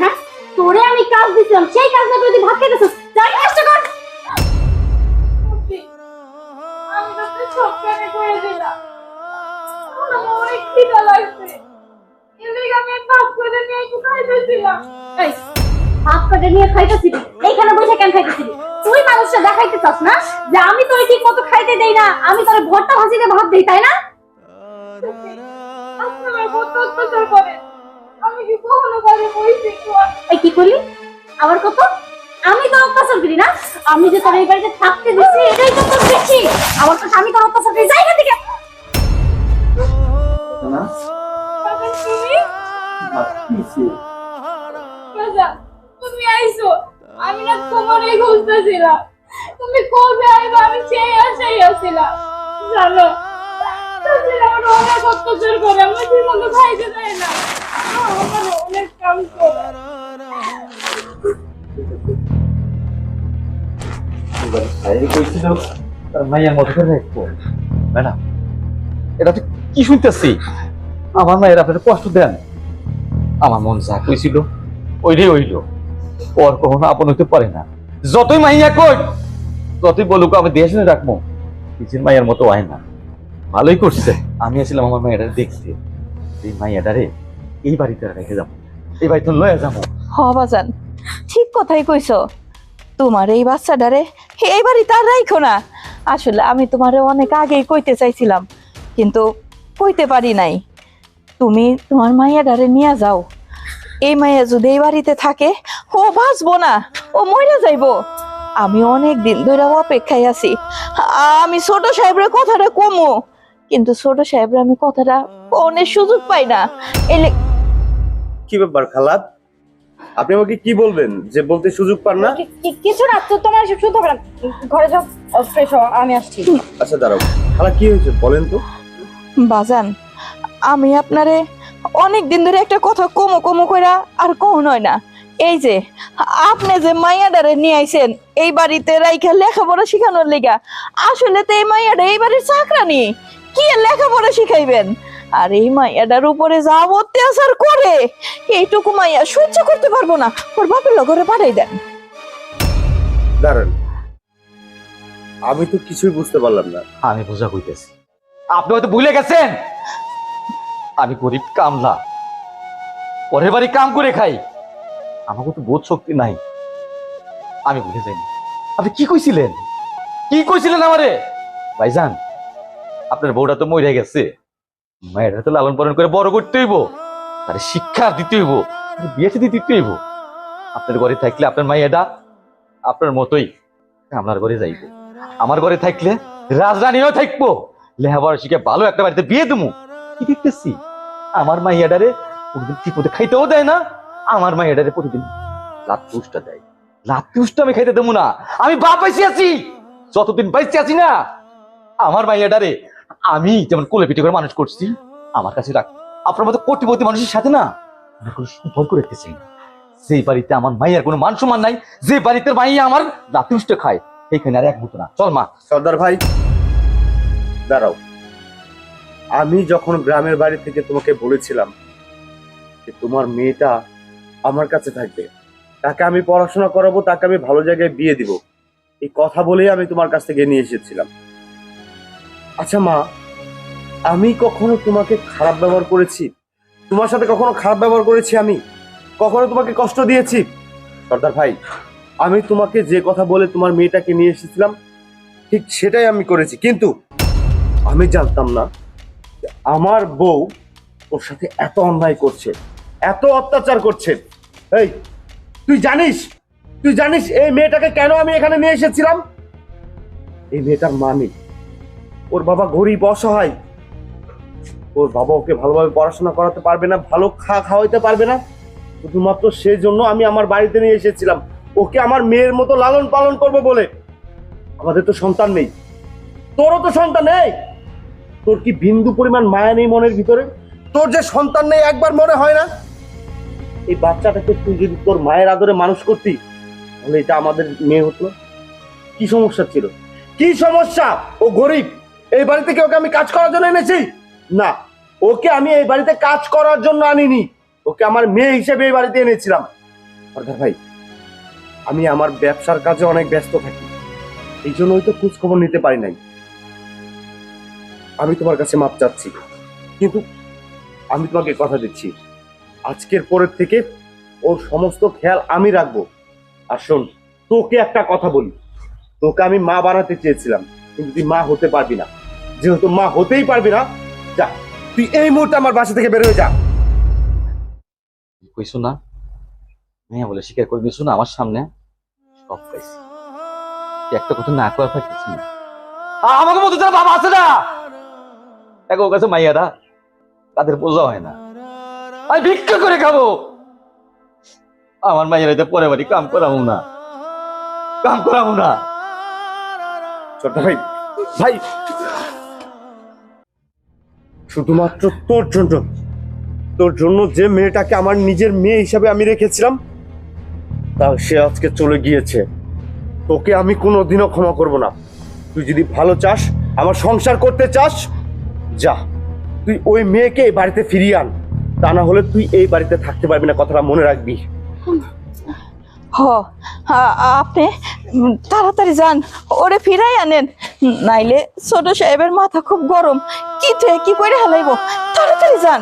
হ্যাঁ, তোরে আমি কাজ দিছিলাম, সেই কাজটা তুই ভাত খেতেছিস। যাই কষ্ট কর। আমি তো তোর সব কানে করে দিলাম। আমার অনেক খিদা লাগছে। এর লেগে আমি ভাত করে নিয়ে একটু খাইতেছিলাম। এই, ভাত করে নিয়ে খাইতেছিলি? এইখানে বসে কেন খাইতেছিলি? তুই মানুষটা দেখাইতে চাস না যে আমি তোরে ঠিক মতো খাইতে দেই না, আমি তোরে ভর্তা ভাজিতে ভাত দেই, তাই না? আপনি আমার কত অত্যাচার করেন। আমি কি কখনো কাজে বইছি? এই কি করলি? আমার কত? আমি তো অত্যাচার করি না? আমি যে তোর এই বাড়িতে থাকতে দিছি এটাই তো তোর বেশি। আমার তো স্বামী তোর অত্যাচার করি, জায়গা থেকে। না তুমি কিছে রাজা, তুমি আইছো। আমি না তোমারই খুঁজতেছিলাম। তুমি কবে আইবা আমি সেই আশাই আছিলাম। জানো, তুমি আমার অনেক অত্যাচার করে, আমার ঠিক মতো খাইতে দেয় না, আমার অনেক কাম করে। কইছিল মাইয়ার মতো করে রাখবো ম্যাডাম, এটা তো কি শুনতেছি? আমার মায়ের আপনার কষ্ট দেন। আমার মন যা কইছিল ওইটাই হইল। ওর কখনো আপন হইতে পারে না। যতই মাইয়া কই, ততই বলুক আমি দেশে রাখবো, নিজের মায়ের মতো হয় না। ভালোই করছে। আমি আসছিলাম আমার মায়ের দেখতে, এই মাইয়াটারে এই বাড়িতে রেখে যাবো, এই বাড়িতে লয়ে যাবো। হ বাজান, ঠিক কথাই কইছো। তোমার এই বাচ্চাটারে এই বাড়ি তার রাইখো না। আসলে আমি তোমারে অনেক আগেই কইতে চাইছিলাম, কিন্তু কইতে পারি নাই। তুমি তোমার মাইয়াটারে নিয়ে যাও। এই মাইয়া যদি এই বাড়িতে থাকে, ও বাঁচবো না, ও মইরা যাইবো। আমি অনেক দিন ধরে অপেক্ষায় আছি। আমি ছোট সাহেবের কথাটা কমু, কিন্তু ছোট সাহেবের আমি কথাটা অনেক সুযোগ পাই না। এলে কি ব্যাপার খালাত, আপনি আমাকে কি বলবেন যে বলতে সুযোগ পান না? কিছু না, তো তোমার এসব শুনতে হবে না। ঘরে যাও, ফ্রেশ হও, আমি আসছি। আচ্ছা দাঁড়াও, খালা কি হয়েছে বলেন তো। বাজান, আমি আপনারে অনেক দিন ধরে একটা কথা কমো কমো কইরা আর কখন হয় না। এই যে আপনি যে মাইয়াডারে নিয়ে আইছেন এই বাড়িতে রাইখা লেখাপড়া শিখানোর লিগা, আসলে তো এই মাইয়াডা এই বাড়ির চাকরানি, কি আর লেখাপড়া শিখাইবেন? আর এই মাইয়াডার উপরে যা অত্যাচার করে, এইটুকু মাইয়া সহ্য করতে পারবো না। ওর বাপের লগরে পাঠাই দেন। দাঁড়ান, আমি তো কিছুই বুঝতে পারলাম না। আমি বোঝা কইতেছি, আপনি হয়তো ভুলে গেছেন আমি গরিব কামলা, পরের বাড়ি কাম করে খাই, আমাকে তো বোধ শক্তি নাই। আমি ভুলে যাইনি। আপনি কি কইছিলেন, কি কইছিলেন আমারে? ভাইজান, আপনার বউটা তো মরে গেছে, মায়েরা তো লালন পালন করে বড় করতে হইব, তার শিক্ষা দিতে হইব, বিয়ে সাথে দিতে হইব। আপনার ঘরে থাকলে আপনার মাইয়াটা আপনার মতোই আপনার ঘরে যাইব, আমার ঘরে থাকলে রাজরানীও থাকবো, লেহাবার শিখে ভালো একটা বাড়িতে বিয়ে দেবো। কি দেখতেছি, আমার মাইয়াডারে প্রতিদিন ঠিক মতো খাইতেও দেয় না, আমার মাইয়াডারে প্রতিদিন লাত্তি উষ্টা দেয়। লাত্তি উষ্টা আমি খাইতে দেবো না। আমি বাপ বেঁচে আছি, যতদিন বেঁচে আছি না, আমার মাইয়াডারে আমি যেমন কোলে পিঠে করে মানুষ করছি, আমার কাছে রাখ। আপনার মতো কোটিপতি মানুষের সাথে না আমি কোনো সম্পর্ক রাখতে চাই না। যে বাড়িতে আমার মাইয়ার কোনো মান সম্মান নাই, যে বাড়িতে মাইয়া আমার লাত্তি উষ্টা খায়, এইখানে আর এক মুহূর্ত না। চল মা। সর্দার ভাই দাঁড়াও, আমি যখন গ্রামের বাড়ি থেকে তোমাকে বলেছিলাম যে তোমার মেয়েটা আমার কাছে থাকবে, তাকে আমি পড়াশোনা করাবো, তাকে আমি ভালো জায়গায় বিয়ে দিব, এই কথা বলেই আমি তোমার কাছ থেকে নিয়ে এসেছিলাম। আচ্ছা মা, আমি কখনো তোমাকে খারাপ ব্যবহার করেছি? তোমার সাথে কখনো খারাপ ব্যবহার করেছি? আমি কখনো তোমাকে কষ্ট দিয়েছি? সর্দার ভাই, আমি তোমাকে যে কথা বলে তোমার মেয়েটাকে নিয়ে এসেছিলাম ঠিক সেটাই আমি করেছি, কিন্তু আমি জানতাম না যে আমার বউ ওর সাথে এত অন্যায় করছে, এত অত্যাচার করছে। এই তুই জানিস, তুই জানিস এই মেয়েটাকে কেন আমি এখানে নিয়ে এসেছিলাম? এই মেয়েটার মা নেই, ওর বাবা গরিব অসহায়, ওর বাবা ওকে ভালোভাবে পড়াশোনা করাতে পারবে না, ভালো খাওয়াইতে পারবে না, শুধুমাত্র সেই জন্য আমি আমার বাড়িতে নিয়ে এসেছিলাম ওকে আমার মেয়ের মতো লালন পালন করবো বলে। আমাদের তো সন্তান নেই, তোরও তো সন্তান নেই, তোর কি বিন্দু পরিমাণ মায়া নেই মনের ভিতরে? তোর যে সন্তান নেই একবার মনে হয় না এই বাচ্চাটাকে তুই যদি তোর মায়ের আদরে মানুষ করতি তাহলে এটা আমাদের মেয়ে হতো? কি সমস্যা ছিল? কি সমস্যা? ও গরিব, এই বাড়ি থেকে ওকে আমি কাজ করার জন্য এনেছি? না, ও ওকে আমি এই বাড়িতে কাজ করার জন্য আনিনি, ওকে আমার মেয়ে হিসেবে এই বাড়িতে এনেছিলাম। সর্দার ভাই, আমি আমার ব্যবসার কাজে অনেক ব্যস্ত থাকি, এই জন্য হয়তো খোঁজ খবর নিতে পারি নাই। আমি তোমার কাছে মাপ চাচ্ছি, কিন্তু আমি তোমাকে কথা দিচ্ছি, আজকের পরের থেকে ওর সমস্ত খেয়াল আমি রাখবো। আর শোন, তোকে একটা কথা বলি, তোকে আমি মা বানাতে চেয়েছিলাম, কিন্তু তুই মা হতে পারবি না। যেহেতু মা হতেই পারবি না, যা তুই এই মুহূর্তে আমার বাসা থেকে বের হয়ে যা। কইছো না মেয়ে বলে স্বীকার করে দিছো না আমার সামনে, সব পাইছি। তুই একটা কথা না করার পাইছি না। আমাকে মতো যারা বাবা আছে না, দেখো ওর কাছে মাইয়ারা তাদের বোঝা হয় না। আমি ভিক্ষা করে খাবো, আমার মাইয়ারা এটা পরে বাড়ি কাম করাবো না, কাম করাবো না। ছোট ভাই, ভাই শুধুমাত্র তোর জন্য যে মেয়েটাকে আমার নিজের মেয়ে হিসাবে আমি রেখেছিলাম, তা সে আজকে চলে গিয়েছে। তোকে আমি কোনোদিনও ক্ষমা করব না। তুই যদি ভালো চাস, আমার সংসার করতে চাস, যা তুই ওই মেয়েকে এই বাড়িতে ফিরিয়ে আন, তা না হলে তুই এই বাড়িতে থাকতে পারবি না, কথাটা মনে রাখবি। আপনি তাড়াতাড়ি যান, ওরে ফিরাই আনেন, নাইলে ছোট সাহেবের মাথা খুব গরম, কি করে হালাইবো। তাড়াতাড়ি যান।